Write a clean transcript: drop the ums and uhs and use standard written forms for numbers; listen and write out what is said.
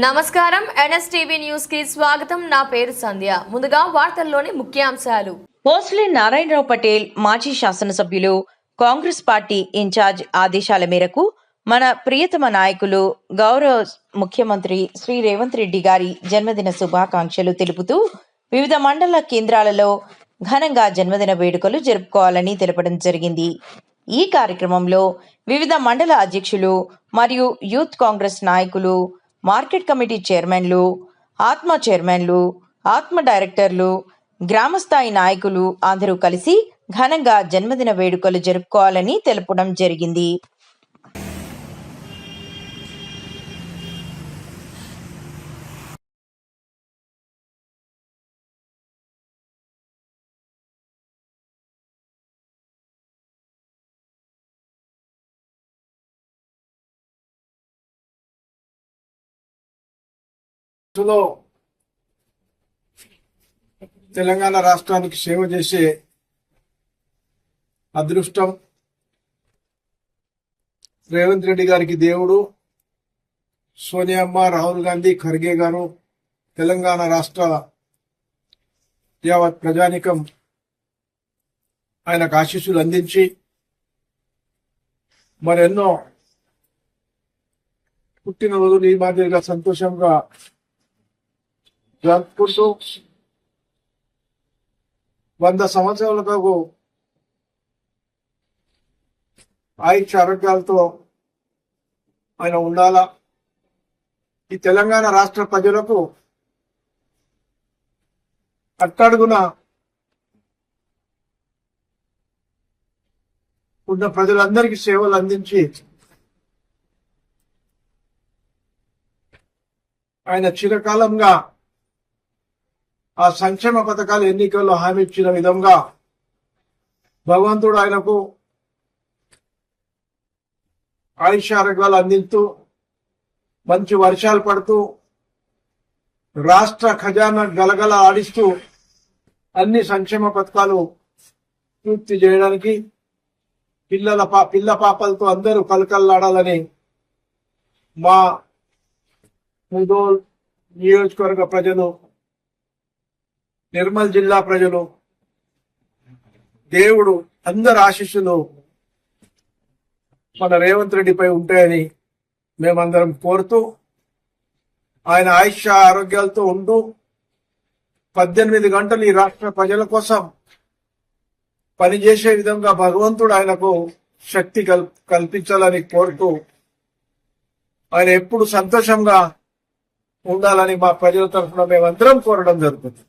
నమస్కారం NSTV news కి స్వాగతం. నా పేరు సంధ్య. ముందుగా వార్తల్లోని ముఖ్యాంశాలు. పోస్లే నారాయణరావు పటేల్ మాజీ శాసనసభ్యులు కాంగ్రెస్ పార్టీ ఇన్ఛార్జ్ ఆదేశాల మేరకు మన ప్రియతమ నాయకులు గౌరవ ముఖ్యమంత్రి శ్రీ రేవంత్ రెడ్డి గారి జన్మదిన శుభాకాంక్షలు తెలుపుతూ వివిధ మండల కేంద్రాలలో ఘనంగా జన్మదిన వేడుకలు జరుపుకోవాలని తెలపడం జరిగింది. ఈ కార్యక్రమంలో వివిధ మండల అధ్యక్షులు మరియు యూత్ కాంగ్రెస్ నాయకులు, మార్కెట్ కమిటీ చైర్మన్లు, ఆత్మ చైర్మన్లు, ఆత్మ డైరెక్టర్లు, గ్రామస్థాయి నాయకులు అందరూ కలిసి ఘనంగా జన్మదిన వేడుకలు జరుపుకోవాలని తెలపడం జరిగింది. తెలంగాణ రాష్ట్రానికి సేవ చేసే అదృష్టం రేవంత్ రెడ్డి గారికి దేవుడు, సోనియమ్మ, రాహుల్ గాంధీ, ఖర్గే గారు, తెలంగాణ రాష్ట్ర యావత్ ప్రజానికం ఆయనకు ఆశీస్సులు అందించి మరెన్నో పుట్టినరోజులు ఈ మాదిరిగా సంతోషంగా జరుపుకుంటూ 100 సంవత్సరాలకు ఆయుష్ ఆరోగ్యాలతో ఆయన ఉండాలా. ఈ తెలంగాణ రాష్ట్ర ప్రజలకు అట్టడుగున ఉన్న ప్రజలందరికీ సేవలు అందించి ఆయన చిరకాలంగా ఆ సంక్షేమ పథకాలు ఎన్నికల్లో హామీ ఇచ్చిన విధంగా భగవంతుడు ఆయనకు ఆయుష్ ఆరోగ్యాలు అందిస్తూ మంచి వర్షాలు పడుతూ రాష్ట్ర ఖజానా గలగల ఆడిస్తూ అన్ని సంక్షేమ పథకాలు పూర్తి చేయడానికి పిల్ల పాపలతో అందరూ కలకల్లాడాలని మా ముదోల్ నియోజకవర్గ ప్రజలు, నిర్మల్ జిల్లా ప్రజలు, దేవుడు అందరి ఆశీస్సులు మన రేవంత్ రెడ్డిపై ఉంటాయని మేమందరం కోరుతూ ఆయన ఆయుష్ ఆరోగ్యాలతో ఉంటూ 18 గంటలు ఈ రాష్ట్ర ప్రజల కోసం పనిచేసే విధంగా భగవంతుడు ఆయనకు శక్తి కల్పించాలని కోరుతూ ఆయన ఎప్పుడు సంతోషంగా ఉండాలని మా ప్రజల తరఫున మేమందరం కోరడం జరుగుతుంది.